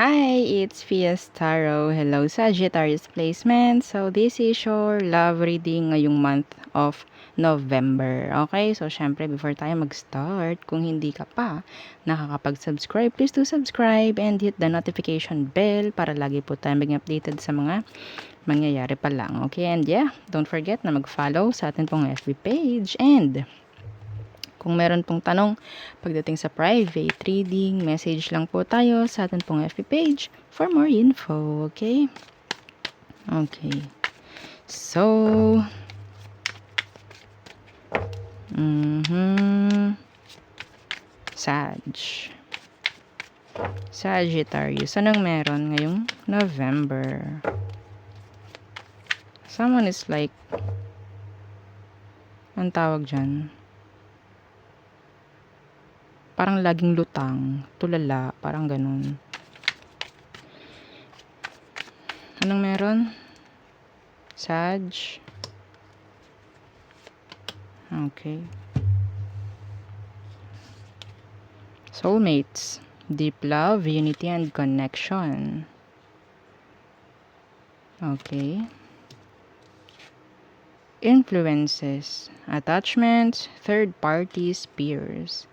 Hi, it's Fias Tarot. Hello, Sagittarius placement. So, this is your love reading ngayong month of November. Okay? So, syempre, before tayo mag-start, kung hindi ka pa nakakapag-subscribe, please do subscribe and hit the notification bell para lagi po tayo maging updated sa mga mangyayari pa lang. Okay? And yeah, don't forget na mag-follow sa atin pong FB page. And kung meron pong tanong pagdating sa private reading, message lang po tayo sa atin pong FB page for more info, okay? Okay. So, Sagittarius, anong meron ngayong November? Someone is like, ang tawag dyan? Parang laging lutang, tulala, parang ganun. Anong meron? Sag. Okay. Soulmates. Deep love, unity, and connection. Okay. Influences. Attachments, third parties, peers.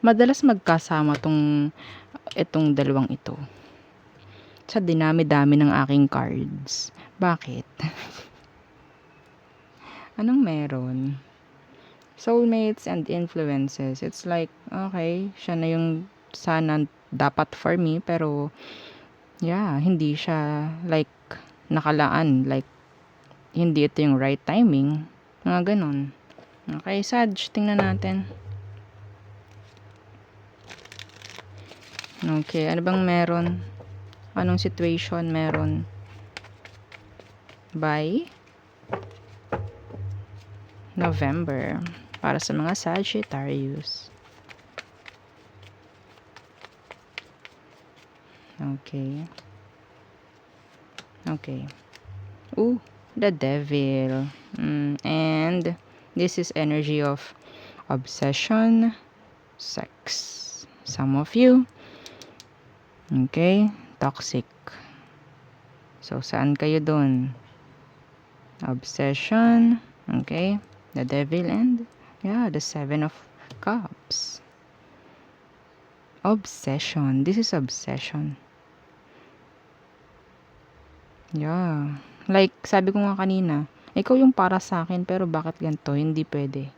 Madalas magkasama itong dalawang ito. Sa dinami-dami ng aking cards. Bakit? Anong meron? Soulmates and influences. It's like, okay, siya na yung sana dapat for me, pero yeah, hindi siya like nakalaan, like hindi ito yung right timing. Mga ganun. Okay, Sag, tingnan natin. Okay, ano bang meron? Anong situation meron? By November. Para sa mga Sagittarius. Okay. Okay. Ooh, the Devil. And this is energy of obsession, sex. Some of you. Okay, toxic. So, saan kayo dun? Obsession. Okay, the Devil and yeah, the Seven of Cups. Obsession. This is obsession. Yeah. Like, sabi ko nga kanina, ikaw yung para sa akin, pero bakit ganito? Hindi pwede.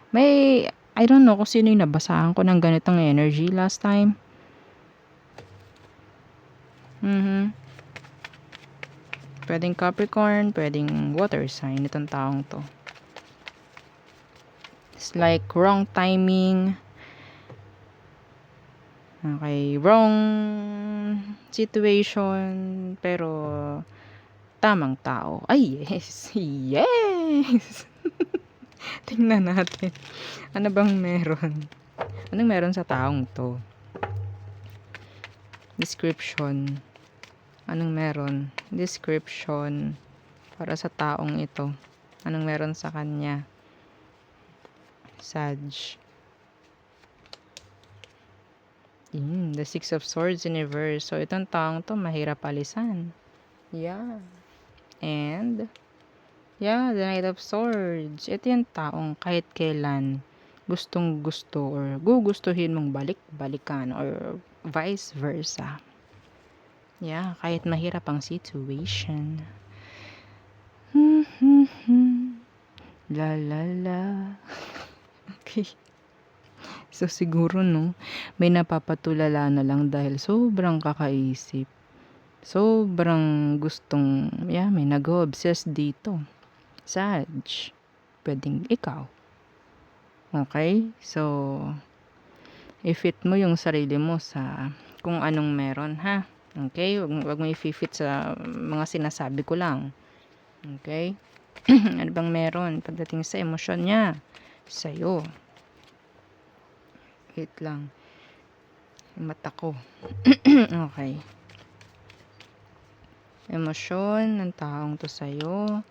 May, I don't know kung sino yung nabasahan ko ng ganitong energy last time. Pwedeng Capricorn, pwedeng water sign itong taong to. It's like wrong timing. Okay, wrong situation, pero tamang tao. Ay, yes! Yes! Tingnan natin. Ano bang meron? Anong meron sa taong to? Description. Anong meron? Description. Para sa taong ito. Anong meron sa kanya? Sag. The Six of Swords in reverse. So, itong taong to, mahirap palisan. Yeah. And, yeah, the Knight of Swords. Ito yung taong kahit kailan gustong gusto or gugustuhin mong balik-balikan or vice versa. Yeah, kahit mahirap ang situation. La la la. Okay. So, siguro, no, may napapatulala na lang dahil sobrang kakaisip. Sobrang gustong, yeah, may nag-obsess dito. Sag. Pwedeng ikaw. Okay? So, i-fit mo yung sarili mo sa kung anong meron, ha? Okay? Wag mo i-fit sa mga sinasabi ko lang. Okay? Ano bang meron pagdating sa emosyon niya? Sa'yo. Wait lang. Yung mata ko. Okay. Emosyon ng taong to sa'yo.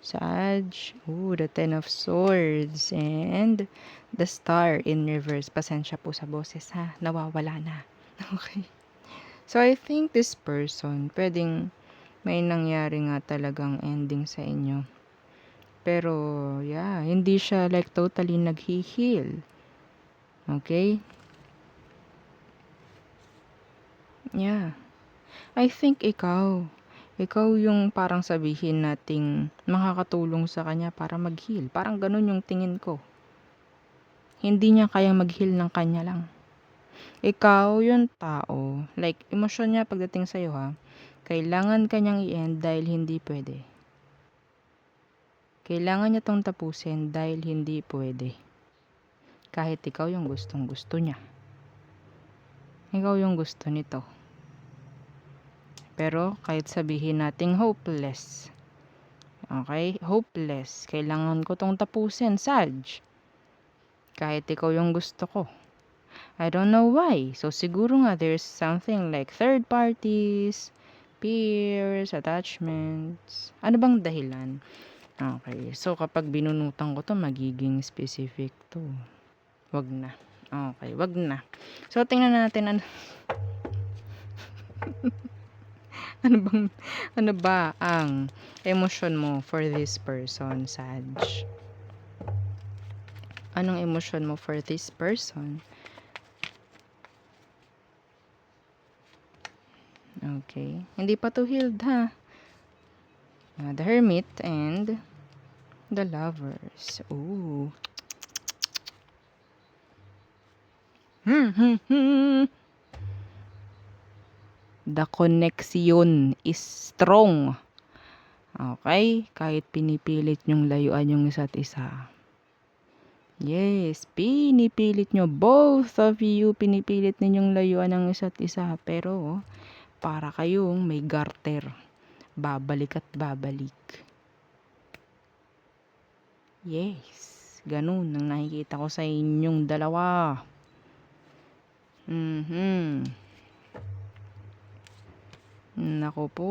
Sag. Ooh, the Ten of Swords. And the Star in reverse. Pasensya po sa boses, ha? Nawawala na. Okay. So, I think this person, pwedeng may nangyari nga talagang ending sa inyo. Pero, yeah, hindi siya like totally nag-heal. Okay? Yeah. I think ikaw yung parang sabihin nating makakatulong sa kanya para mag-heal. Parang ganun yung tingin ko. Hindi niya kayang mag-heal ng kanya lang. Ikaw yung tao, like emosyon niya pagdating sa'yo ha, kailangan kanyang i-end dahil hindi pwede. Kailangan niya tong tapusin dahil hindi pwede. Kahit ikaw yung gustong gusto niya. Ikaw yung gusto nito. Pero kahit sabihin nating hopeless. Okay? Hopeless. Kailangan ko tong tapusin, Saj. Kahit ikaw yung gusto ko. I don't know why. So, siguro nga there's something like third parties, peers, attachments. Ano bang dahilan? Okay. So, kapag binunutan ko to, magiging specific to. Wag na. Okay. Wag na. So, tingnan natin ano ba ang emosyon mo for this person, Saj? Anong emosyon mo for this person? Okay. Hindi pa to healed, ha? The Hermit and the Lovers. Ooh. The connection is strong. Okay? Kahit pinipilit nyong layuan yung isa't isa. Yes, pinipilit nyo. Both of you, pinipilit ninyong layuan ang isa't isa. Pero, para kayong may garter. Babalik at babalik. Yes. Ganun ang nakikita ko sa inyong dalawa. Nako po.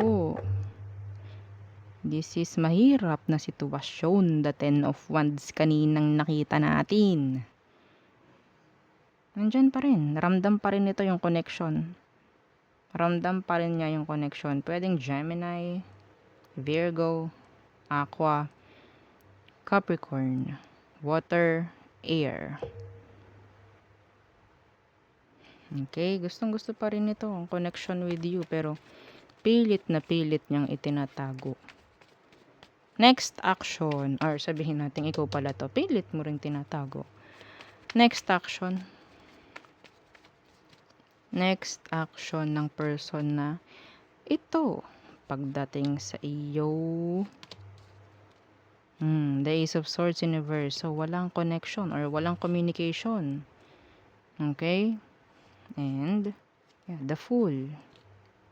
This is mahirap na sitwasyon. The Ten of Wands kaninang nakita natin. Nandyan pa rin. Ramdam pa rin ito yung connection. Ramdam pa rin niya yung connection. Pwedeng Gemini, Virgo, Aqua, Capricorn, Water, Air. Okay, gustong-gusto pa rin ito ang connection with you, pero pilit na pilit niyang itinatago. Next action, or sabihin natin ikaw pala to, pilit mo ring tinatago. Next action. Next action ng person na ito, pagdating sa iyo. The Ace of Swords in reverse. So, walang connection or walang communication. Okay? And, yeah, the Fool.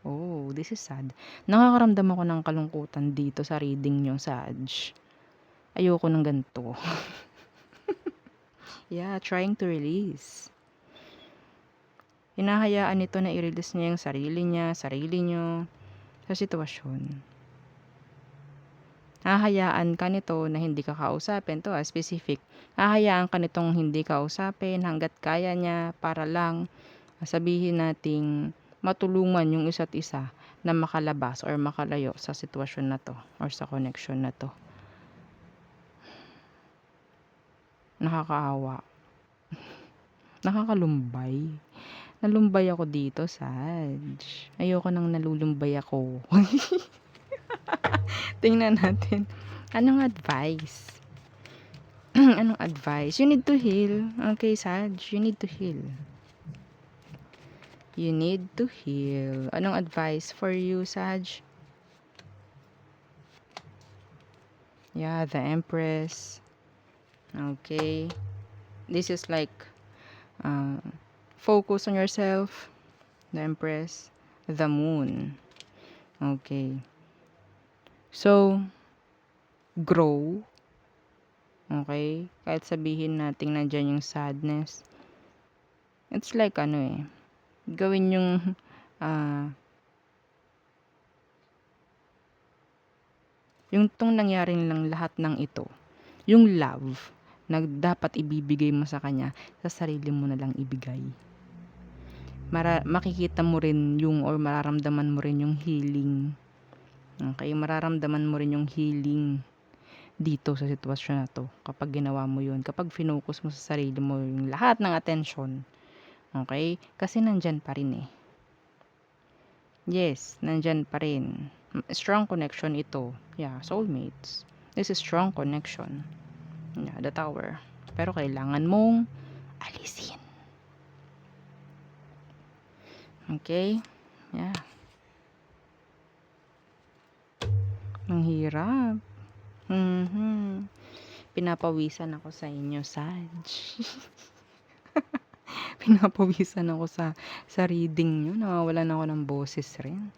Oh, this is sad. Nakakaramdam ako ng kalungkutan dito sa reading nyo, Saj. Ayoko ng ganito. Yeah, trying to release. Hinahayaan nito na i-release niya yung sarili nyo, sa sitwasyon. Hahayaan ka nito na hindi ka kausapin. To specific. Hahayaan ka nitong hindi kausapin hanggat kaya niya para lang sabihin nating matulungan yung isa't isa na makalabas or makalayo sa sitwasyon na to or sa connection na to. Nakakaawa. Nakakalumbay. Nalumbay ako dito, Saj. Ayoko nang nalulumbay ako. Tingnan natin. Anong advice? Anong advice? You need to heal. Okay, Saj. You need to heal. You need to heal. Anong advice for you, Saj? Yeah, the Empress. Okay. This is like focus on yourself. The Empress. The Moon. Okay. So, grow. Okay? Kahit sabihin natin nandyan yung sadness. It's like gawin yung yung tong nangyaring lang lahat ng ito. Yung love na dapat ibibigay mo sa kanya, sa sarili mo na lang ibigay. makikita mo rin yung or mararamdaman mo rin yung healing. Okay, mararamdaman mo rin yung healing dito sa sitwasyon na 'to kapag ginawa mo yun, kapag finocus mo sa sarili mo yung lahat ng atensyon. Okay, kasi nandiyan pa rin, eh. Yes, nandiyan pa rin. Strong connection ito. Yeah, soulmates. This is strong connection. Yeah, the Tower. Pero kailangan mong alisin. Okay? Yeah. Ang hirap. Pinapawisan ako sa inyo, Saj. Pinapawisan ako sa reading nyo. Nawawalan ako ng boses rin.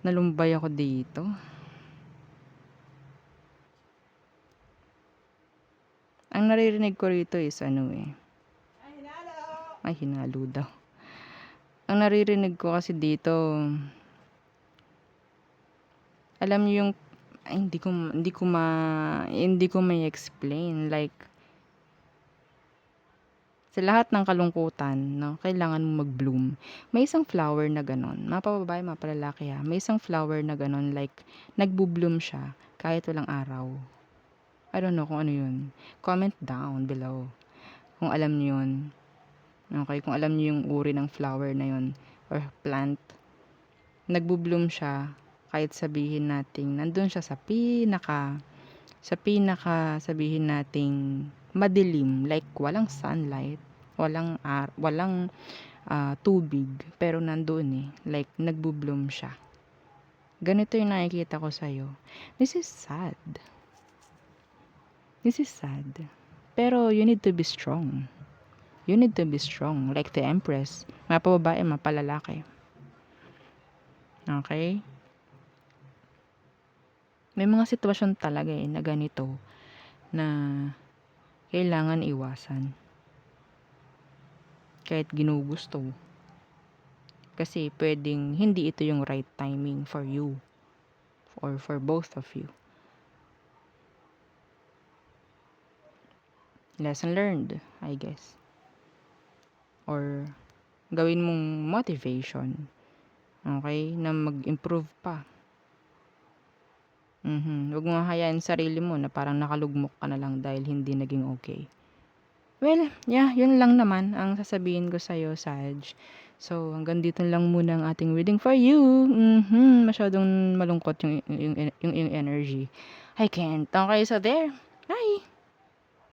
Nalumbay ako dito. Ang naririnig ko rito is ano eh. Ay, hinalo daw. Ang naririnig ko kasi dito, alam niyo yung, ay, hindi ko may explain, like, sa lahat ng kalungkutan, no, kailangan mo mag-bloom. May isang flower na ganon, mapababae, mapalalaki ha, may isang flower na ganon, like, nagbo-bloom siya kahit walang araw. I don't know kung ano yun. Comment down below kung alam niyo yun. Okay, kung alam niyo yung uri ng flower na yun or plant. Nagbo-bloom siya kahit sabihin nating nandun siya sa pinaka sabihin nating madilim, like walang sunlight, walang tubig, pero nandoon eh, like nagbo-bloom siya. Ganito yung nakikita ko sa'yo. This is sad. Pero you need to be strong. You need to be strong, like the Empress. Mapababae, mapalalaki. Okay? May mga sitwasyon talaga eh na ganito na kailangan iwasan. Kahit ginugusto. Kasi pwedeng hindi ito yung right timing for you or for both of you. Lesson learned, I guess. Or gawin mong motivation. Okay? Na mag-improve pa. Huwag mo hayaan sarili mo na parang nakalugmok ka na lang dahil hindi naging okay. Well, yeah, yun lang naman ang sasabihin ko sa'yo, Saj. So, hanggang dito lang muna ang ating reading for you. Masyadong malungkot yung energy. I can't. Okay, so there. Bye!